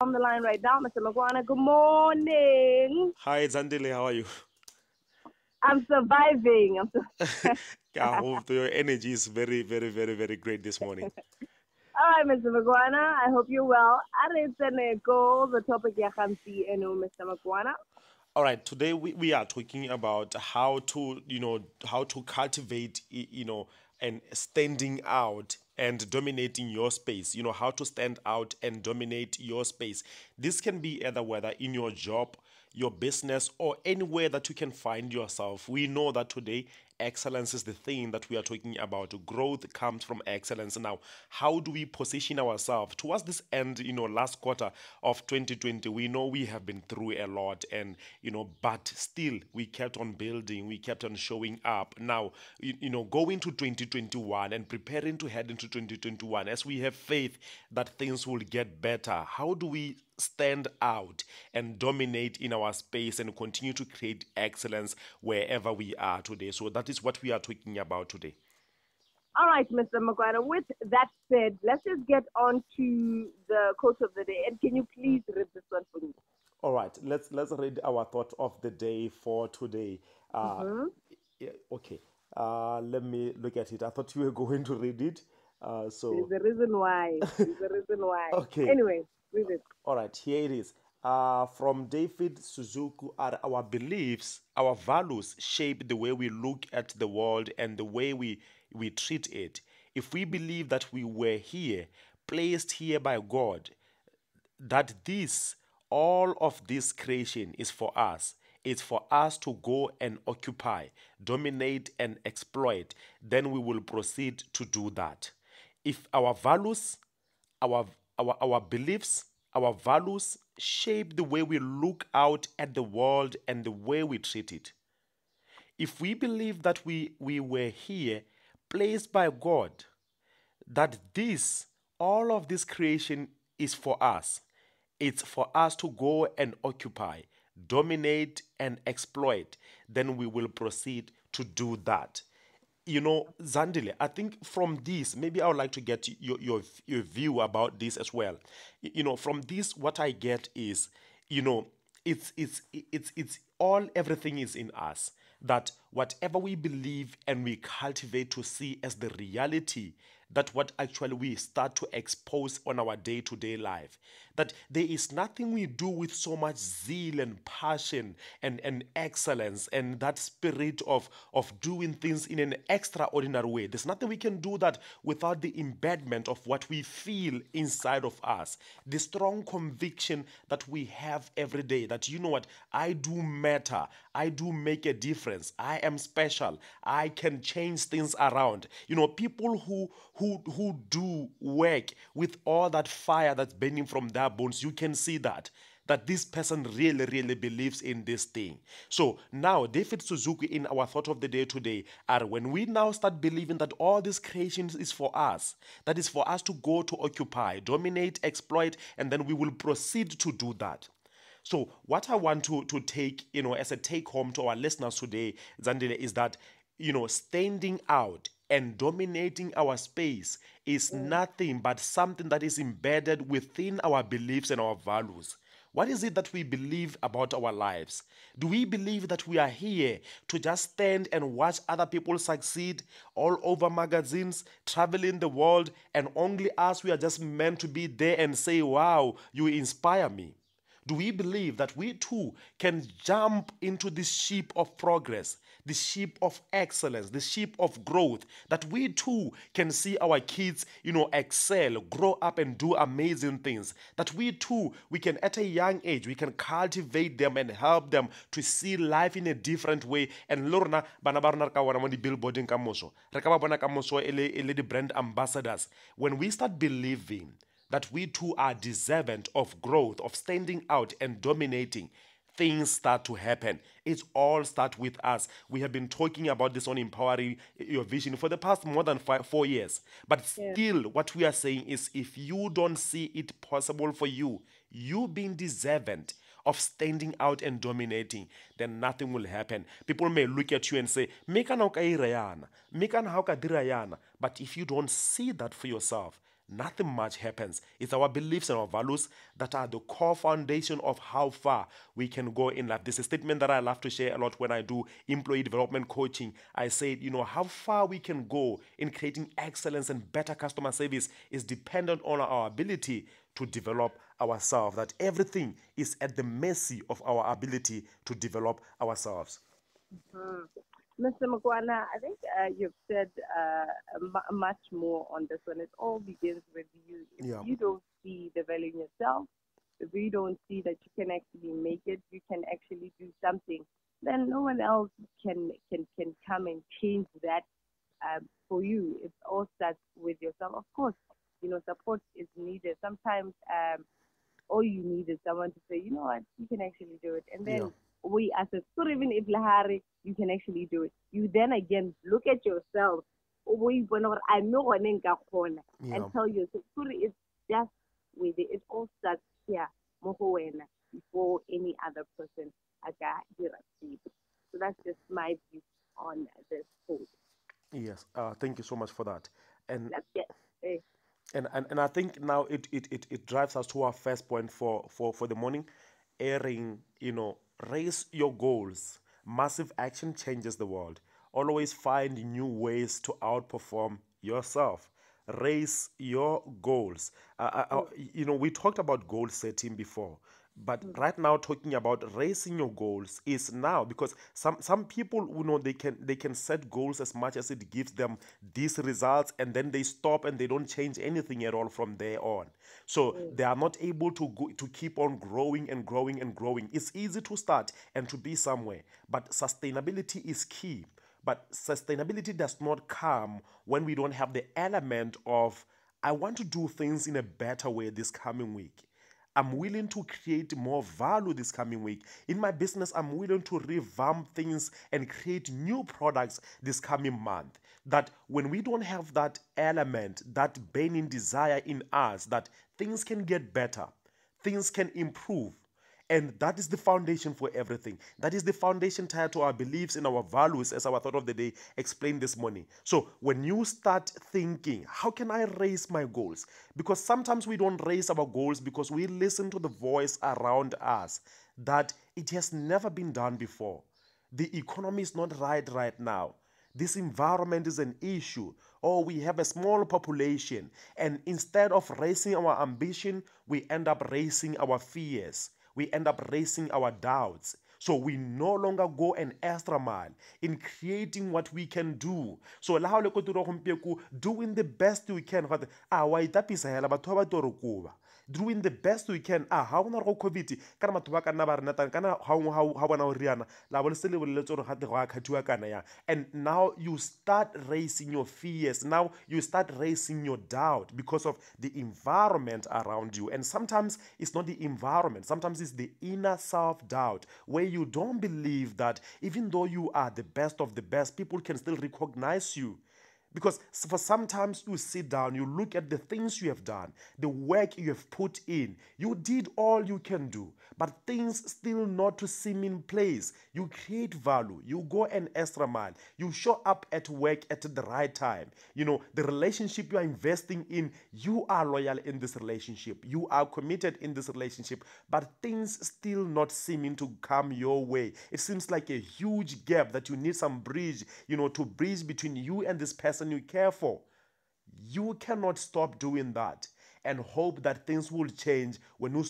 on the line right now, Mr. Makwana. Good morning. Hi, Zandile, how are you? I'm surviving. I hope your energy is very, very, very, very great this morning. All right, Mr. Makwana. I hope you're well. Go the topic ya khamsi Mr. Makwana. All right, today we are talking about how to, how to cultivate, and standing out and dominating your space. How to stand out and dominate your space. This can be either whether in your job, your business, or anywhere that you can find yourself. We know that today excellence is the thing that we are talking about. Growth comes from excellence. Now, how do we position ourselves towards this end? Last quarter of 2020, we know we have been through a lot, and but still we kept on building, we kept on showing up. Now, going to 2021 and preparing to head into 2021, as we have faith that things will get better. How do we stand out and dominate in our space and continue to create excellence wherever we are today? So that is what we are talking about today. All right, Mr. Makwana. With that said, let's just get on to the quote of the day. And can you please read this one for me? All right, let's read our thought of the day for today. Uh, Mm-hmm. yeah, okay, let me look at it. I thought you were going to read it. There's So, a reason why. There's a reason why. okay, Anyway, read it. all right, here it is. From David Suzuki, are our beliefs, our values shape the way we look at the world and the way we treat it. If we believe that we were here, placed here by God, that this, all of this creation is for us. It's for us to go and occupy, dominate, and exploit. Then we will proceed to do that. If our values, our our beliefs, our values shape the way we look out at the world and the way we treat it. If we believe that we were here, placed by God, that this, all of this creation is for us. It's for us to go and occupy, dominate, and exploit. Then we will proceed to do that. Zandile, I think from this, maybe I would like to get your view about this as well. From this, what I get is, you know, it's all everything is in us. That whatever we believe and we cultivate to see as the reality, that what actually we start to expose on our day-to-day life. That there is nothing we do with so much zeal and passion and excellence and that spirit of doing things in an extraordinary way. There's nothing we can do that without the embedment of what we feel inside of us. The strong conviction that we have every day that, you know what, I do matter. I do make a difference. I am special. I can change things around. People who do work with all that fire that's burning from their bones, you can see that this person really, really believes in this thing. So now, David Suzuki, in our thought of the day today, are when we now start believing that all this creation is for us, that is for us to go to occupy, dominate, exploit, and then we will proceed to do that. So what I want to take, as a take home to our listeners today, Zandile, is that, standing out and dominating our space is nothing but something that is embedded within our beliefs and our values. What is it that we believe about our lives? Do we believe that we are here to just stand and watch other people succeed all over magazines, traveling the world, and only us, we are just meant to be there and say, wow, you inspire me? Do we believe that we too can jump into this ship of progress, the ship of excellence, the ship of growth, that we too can see our kids, excel, grow up and do amazing things, that we too, we can at a young age, we can cultivate them and help them to see life in a different way. And lorna, bana ba rona re ka bona mo di-billboarding ka moso, re ka ba bona ka moso e le di-brand ambassadors. When we start believing that we too are deserving of growth, of standing out and dominating, things start to happen. It all starts with us. We have been talking about this on Empowering Your Vision for the past more than 4 years. But Yeah. still, what we are saying is if you don't see it possible for you, you being deserving of standing out and dominating, then nothing will happen. People may look at you and say, "Mekana o ka ira yana, mekana ha o ka dira yana." But if you don't see that for yourself, nothing much happens. It's our beliefs and our values that are the core foundation of how far we can go in life. This is a statement that I love to share a lot when I do employee development coaching. I say, how far we can go in creating excellence and better customer service is dependent on our ability to develop ourselves. That everything is at the mercy of our ability to develop ourselves. Mm. Mr. Makwana, I think you've said much more on this one. It all begins with you. If Yeah. you don't see the value in yourself, if you don't see that you can actually make it, you can actually do something, then no one else can come and change that for you. It all starts with yourself. Of course, support is needed. Sometimes all you need is someone to say, you know what, you can actually do it. And Yeah. then we assess, so even if Lahari, you can actually do it. You then again look at yourself, and Yeah. tell yourself, it's just with it. It all starts here, before any other person. So that's just my view on this quote. Yes. Thank you so much for that. And Let's get eh, and I think now it drives us to our first point for the morning. Airing, raise your goals. Massive action changes the world. Always find new ways to outperform yourself. Raise your goals. mm, We talked about goal setting before, but right now talking about raising your goals is now, because some people, they can set goals as much as it gives them these results, and then they stop and they don't change anything at all from there on. So mm, they are not able to keep on growing and growing and growing. It's easy to start and to be somewhere, but sustainability is key. But sustainability does not come when we don't have the element of, I want to do things in a better way this coming week. I'm willing to create more value this coming week. In my business, I'm willing to revamp things and create new products this coming month. That when we don't have that element, that burning desire in us, that things can get better, things can improve, and that is the foundation for everything. That is the foundation tied to our beliefs and our values, as our thought of the day explained this morning. So when you start thinking, how can I raise my goals? Because sometimes we don't raise our goals because we listen to the voice around us that it has never been done before. The economy is not right now. This environment is an issue. Or we have a small population. And instead of raising our ambition, we end up raising our fears. We end up raising our doubts. So we no longer go an extra mile in creating what we can do. So la ha o le ko tiro gompieko, doing the best we can. Wa itapisa hela batho ba toro kuba. Doing the best we can. Ha ona go covid kana batho ba kana ba rena kana ha bona o riana la bo le se le boletse gore gate go a khathiwa kana ya. And now you start raising your fears. Now you start raising your doubt because of the environment around you. And sometimes it's not the environment. Sometimes it's the inner self-doubt where you don't believe that even though you are the best of the best, people can still recognize you. Because for sometimes you sit down, you look at the things you have done, the work you have put in. You did all you can do, but things still not to seem in place. You create value. You go an extra mile. You show up at work at the right time. The relationship you are investing in, you are loyal in this relationship. You are committed in this relationship, but things still not seeming to come your way. It seems like a huge gap that you need some bridge, to bridge between you and this person you care for. You cannot stop doing that and hope that things will change when you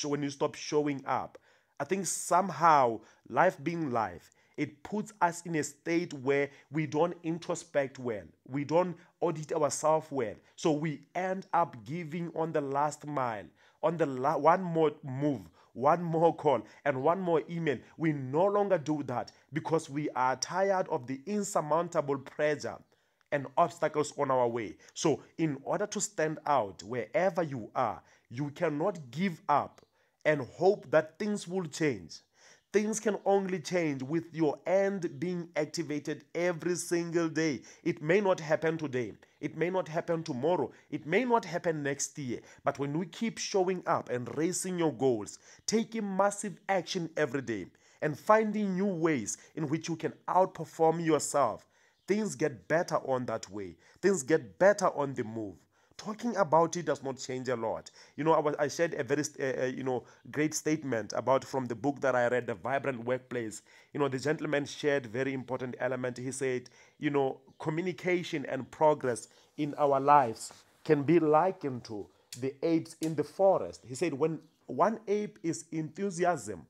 when you stop showing up. I think somehow life being life, it puts us in a state where we don't introspect well, we don't audit ourselves well, so we end up giving on the last mile, on the one more move, one more call, and one more email. We no longer do that because we are tired of the insurmountable pressure and obstacles on our way. So, in order to stand out wherever you are, you cannot give up and hope that things will change. Things can only change with your end being activated every single day. It may not happen today. It may not happen tomorrow. It may not happen next year. But when we keep showing up and raising your goals, taking massive action every day, and finding new ways in which you can outperform yourself, things get better on that way. Things get better on the move. Talking about it does not change a lot. I shared a very great statement about from the book that I read, The Vibrant Workplace. The gentleman shared very important element. He said, communication and progress in our lives can be likened to the apes in the forest. He said, when one ape is enthusiasm,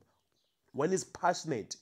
when it's passionate,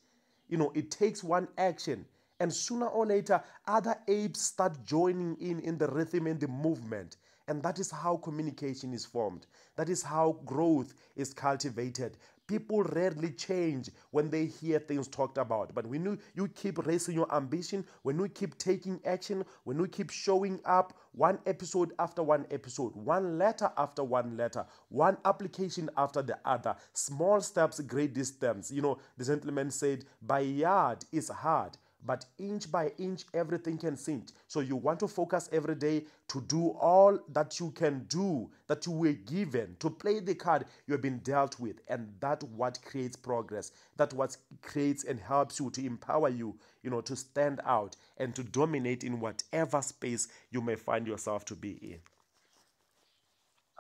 it takes one action, and sooner or later other apes start joining in the rhythm and the movement. And that is how communication is formed. That is how growth is cultivated. People rarely change when they hear things talked about, but when you keep raising your ambition, when you keep taking action, when you keep showing up one episode after one episode, one letter after one letter, one application after the other, small steps, great distance. The gentleman said, by yard is hard, but inch by inch everything can sink. So you want to focus every day to do all that you can do, that you were given, to play the card you have been dealt with. And that what creates progress. That what creates and helps you, to empower you, to stand out and to dominate in whatever space you may find yourself to be in.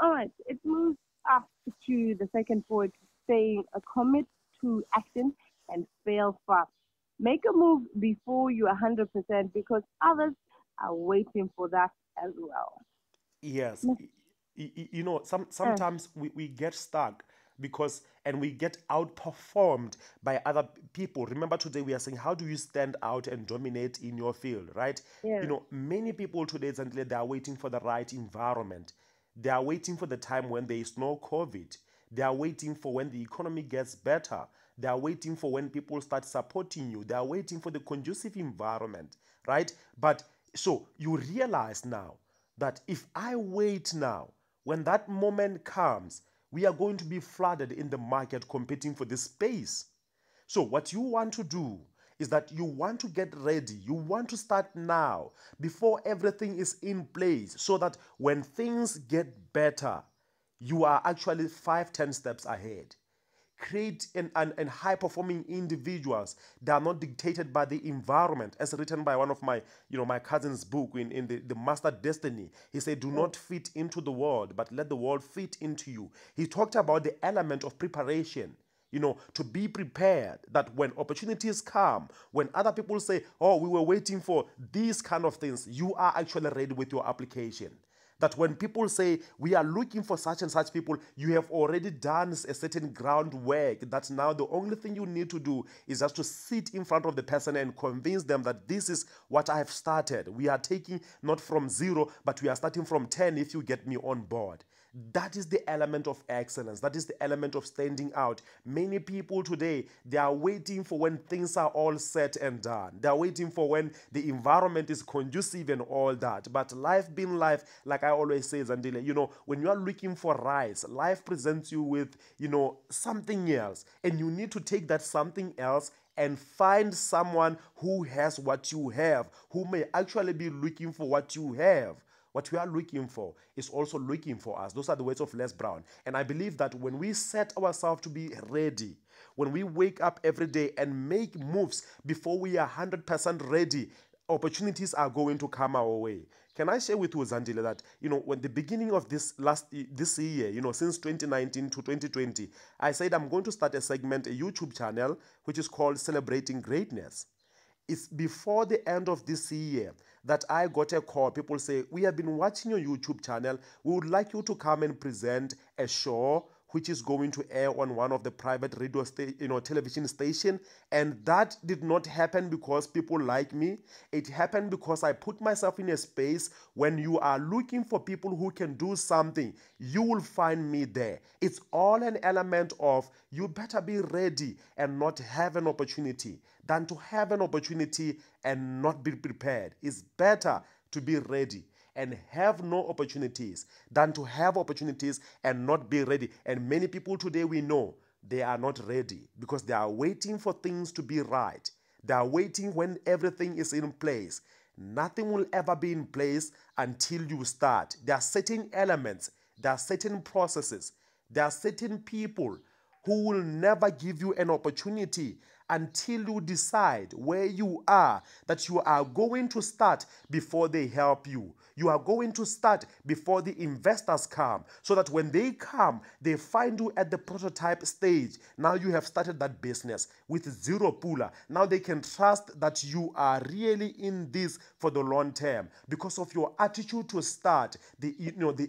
All right, it moves us to the second point, saying a commit to action and fail fast. Make a move before you're 100% because others are waiting for that as well. Yes, Uh, sometimes we get stuck because and we get outperformed by other people. Remember today we are saying, how do you stand out and dominate in your field, right? yeah, Many people today, essentially, they are waiting for the right environment. They are waiting for the time when there is no COVID. They are waiting for when the economy gets better. They are waiting for when people start supporting you. They are waiting for the conducive environment, right? But so you realize now that if I wait now, when that moment comes, we are going to be flooded in the market competing for this space. So, what you want to do is that you want to get ready. You want to start now before everything is in place so that when things get better, you are actually 5, 10 steps ahead. Create and high performing individuals that are not dictated by the environment, as written by one of my cousin's book in the Master Destiny. He said, do yeah, not fit into the world, but let the world fit into you. He talked about the element of preparation, to be prepared, that when opportunities come, when other people say, oh, we were waiting for these kind of things, you are actually ready with your application. That when people say, we are looking for such and such people, you have already done a certain groundwork, that now the only thing you need to do is just to sit in front of the person and convince them that this is what I have started. We are taking not from 0, but we are starting from 10 if you get me on board. That is the element of excellence. That is the element of standing out. Many people today, they are waiting for when things are all set and done. They are waiting for when the environment is conducive and all that. But life being life, like I always say, Zandile, when you are looking for rice, life presents you with, something else. And you need to take that something else and find someone who has what you have, who may actually be looking for what you have. What we are looking for is also looking for us. Those are the words of Les Brown. And I believe that when we set ourselves to be ready, when we wake up every day and make moves before we are 100% ready, opportunities are going to come our way. Can I share with you, Zandile, that when the beginning of this year, since 2019 to 2020, I said I'm going to start a segment, a YouTube channel, which is called Celebrating Greatness. It's before the end of this year that I got a call. People say, we have been watching your YouTube channel. We would like you to come and present a show which is going to air on one of the private television station. And that did not happen because people like me. It happened because I put myself in a space. When you are looking for people who can do something, you will find me there. It's all an element of you better be ready and not have an opportunity than to have an opportunity and not be prepared. It's better to be ready and have no opportunities than to have opportunities and not be ready. And many people today, we know they are not ready because they are waiting for things to be right. They are waiting when everything is in place. Nothing will ever be in place until you start. There are certain elements, there are certain processes, there are certain people who will never give you an opportunity until you decide where you are, that you are going to start before they help you. You are going to start before the investors come, so that when they come, they find you at the prototype stage. Now you have started that business with zero pula. Now they can trust that you are really in this for the long term because of your attitude to start, the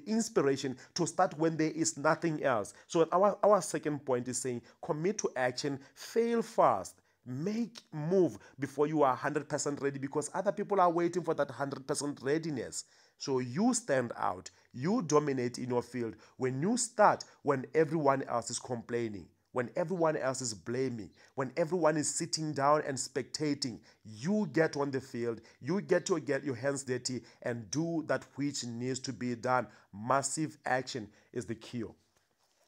inspiration to start when there is nothing else. So our second point is saying commit to action, fail fast. Make move before you are 100% ready, because other people are waiting for that 100% readiness. So you stand out, you dominate in your field when you start, when everyone else is complaining, when everyone else is blaming, when everyone is sitting down and spectating. You get on the field, you get to get your hands dirty and do that which needs to be done. Massive action is the key. All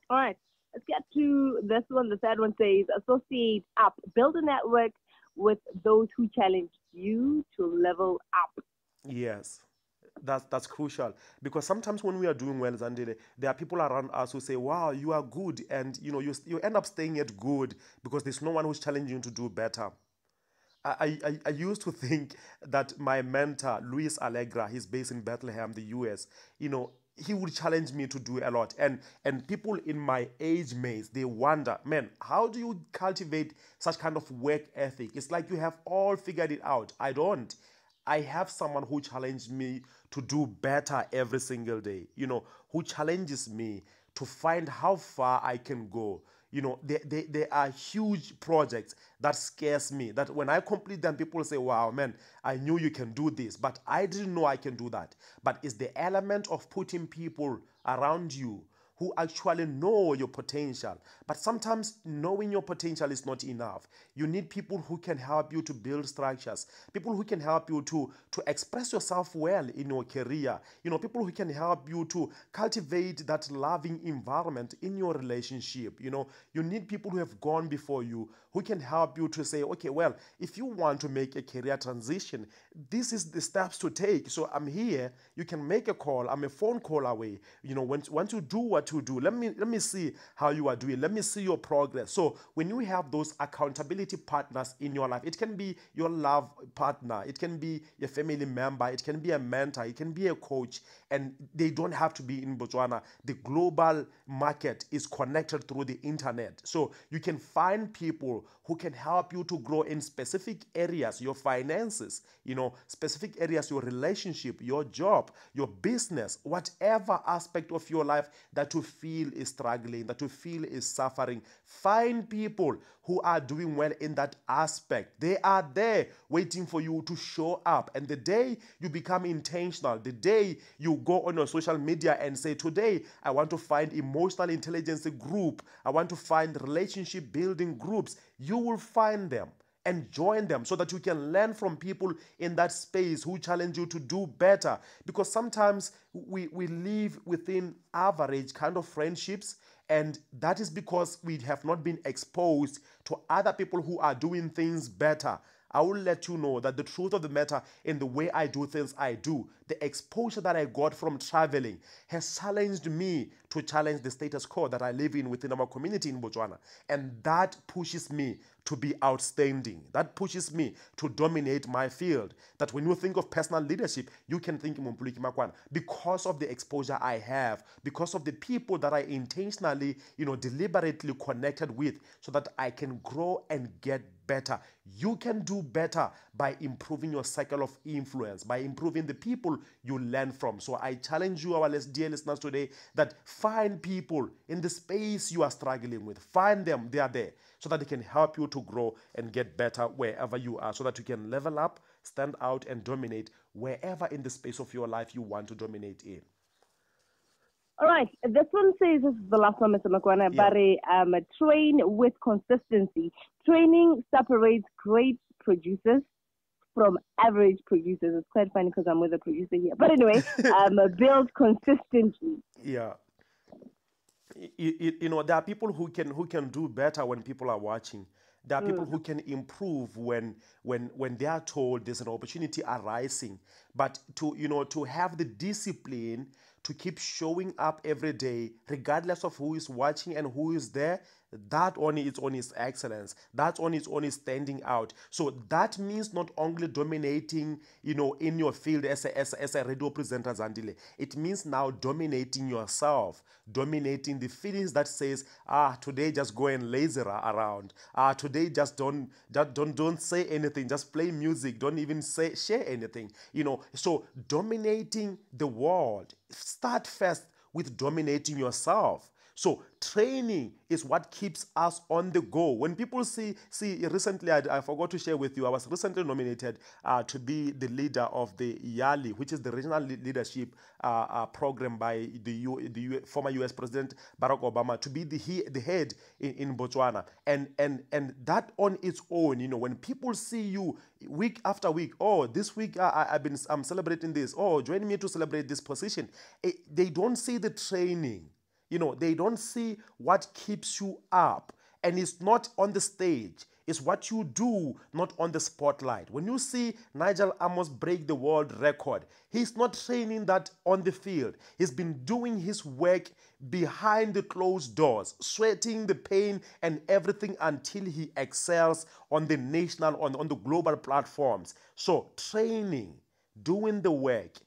right, let's get to this one. The third one says associate up, build a network with those who challenge you to level up. Yes. That's crucial, because sometimes when we are doing well, Zandile, there are people around us who say, "Wow, you are good," and you end up staying at good because there's no one who's challenging you to do better. I used to think that my mentor, Luis Allegra, he's based in Bethlehem, the US, he would challenge me to do a lot. And people in my age mates, they wonder, man, how do you cultivate such kind of work ethic? It's like you have all figured it out. I don't. I have someone who challenges me to do better every single day, who challenges me to find how far I can go. There are huge projects that scares me, that when I complete them, people say, wow, man, I knew you can do this, but I didn't know I can do that. But it's the element of putting people around you who actually know your potential. But sometimes knowing your potential is not enough. You need people who can help you to build structures, people who can help you to express yourself well in your career, people who can help you to cultivate that loving environment in your relationship. You need people who have gone before you, who can help you to say, okay, well, if you want to make a career transition, this is the steps to take. So I'm here. You can make a call. I'm a phone call away. Once you do what you do, let me see how you are doing. Let me see your progress. So when you have those accountability partners in your life, it can be your love partner, it can be a family member, it can be a mentor, it can be a coach, and they don't have to be in Botswana. The global market is connected through the internet. So you can find people who can help you to grow in specific areas, your finances, specific areas, your relationship, your job, your business, whatever aspect of your life that you feel is struggling, that you feel is suffering. Find people who are doing well in that aspect. They are there waiting for you to show up. And the day you become intentional, the day you go on your social media and say, today I want to find emotional intelligence group, I want to find relationship building groups, you will find them and join them so that you can learn from people in that space who challenge you to do better. Because sometimes we live within average kind of friendships, and that is because we have not been exposed to other people who are doing things better. I will let you know that the truth of the matter, in the way I do things, I do. The exposure that I got from traveling has challenged me to challenge the status quo that I live in within our community in Botswana. And that pushes me to be outstanding. That pushes me to dominate my field. That when you think of personal leadership, you can think Mumpuliki Makwana because of the exposure I have, because of the people that I intentionally, deliberately connected with, so that I can grow and get better. You can do better by improving your cycle of influence, by improving the people you learn from. So I challenge you, our dear listeners today, that find people in the space you are struggling with. Find them, they are there, so that they can help you to grow and get better wherever you are, so that you can level up, stand out, and dominate wherever in the space of your life you want to dominate in. All right, this one says, this is the last one, Mr. Makwana, Yeah. but train with consistency. Training separates great producers from average producers. It's quite funny because I'm with a producer here. But anyway, build consistently. Yeah. There are people who can do better when people are watching. There are people who can improve when they are told there's an opportunity arising. But to have the discipline to keep showing up every day, regardless of who is watching and who is there, that on its own is excellence. That on its own is standing out. So that means not only dominating, in your field as a radio presenter, Zandile. It means now dominating yourself, dominating the feelings that says, today just go and lazy around. Today just don't say anything. Just play music. Don't even share anything. So dominating the world. Start first with dominating yourself. So training is what keeps us on the go. When people see recently, I forgot to share with you, I was recently nominated to be the leader of the YALI, which is the regional leadership program by the former U.S. President Barack Obama, to be the head in Botswana. And that on its own, when people see you week after week, this week I'm celebrating this, join me to celebrate this position. They don't see the training. They don't see what keeps you up. And it's not on the stage. It's what you do, not on the spotlight. When you see Nigel Amos break the world record, he's not training that on the field. He's been doing his work behind the closed doors, sweating the pain and everything until he excels on the national, on the global platforms. So training, doing the work,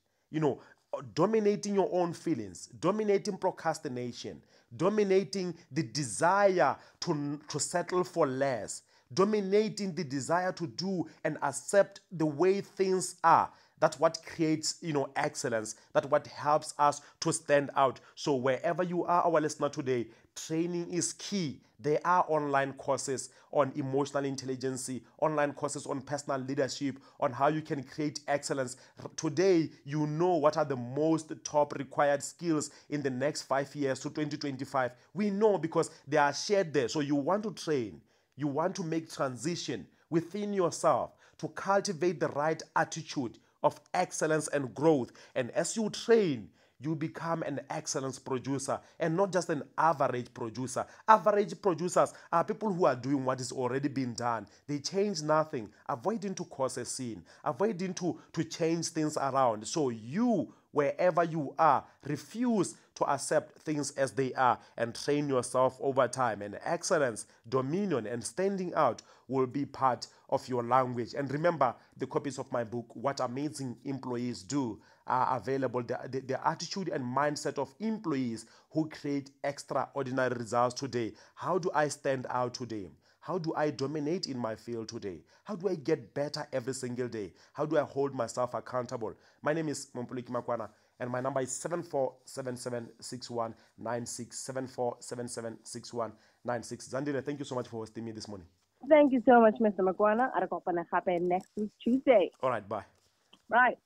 dominating your own feelings, dominating procrastination, dominating the desire to settle for less, dominating the desire to do and accept the way things are. That's what creates, excellence. That's what helps us to stand out. So wherever you are, our listener today, training is key. There are online courses on emotional intelligence, online courses on personal leadership, on how you can create excellence. Today, you know what are the most top required skills in the next 5 years to 2025. We know because they are shared there. So you want to train. You want to make transition within yourself to cultivate the right attitude of excellence and growth. And as you train, you become an excellence producer and not just an average producer. Average producers are people who are doing what is already been done. They change nothing, avoiding to cause a scene, avoiding to change things around. So you, wherever you are, refuse to accept things as they are and train yourself over time. And excellence, dominion, and standing out will be part of your language. And remember, the copies of my book, What Amazing Employees Do, are available. The attitude and mindset of employees who create extraordinary results today. How do I stand out today? How do I dominate in my field today? How do I get better every single day? How do I hold myself accountable? My name is Mompuliki Makwana, and my number is 74776196, 74776196. Zandile, thank you so much for hosting me this morning. Thank you so much, Mr. Makwana. I'll happen next week, Tuesday. All right, bye. Right.